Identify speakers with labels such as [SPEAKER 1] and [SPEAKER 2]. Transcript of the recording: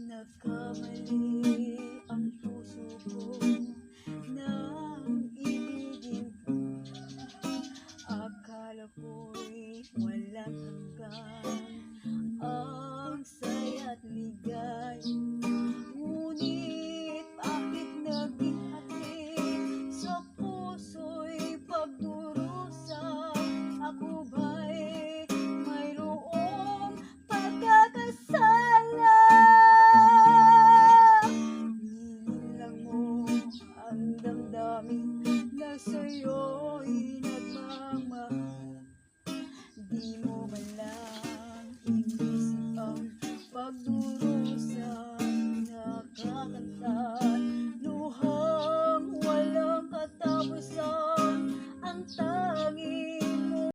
[SPEAKER 1] Nagkamali ang puso ko nang ibigin ka. Akala ko'y walang hanggan ang saya't ligay. Ngunit bakit naging atin sa puso'y pagdurusa? Ako ba'y mayroong pagkakasala? Nilang mo ang damdamin na sa'yo'y nagmamahal. Di mo man lang inisip ang pagdurusa. Nakakanta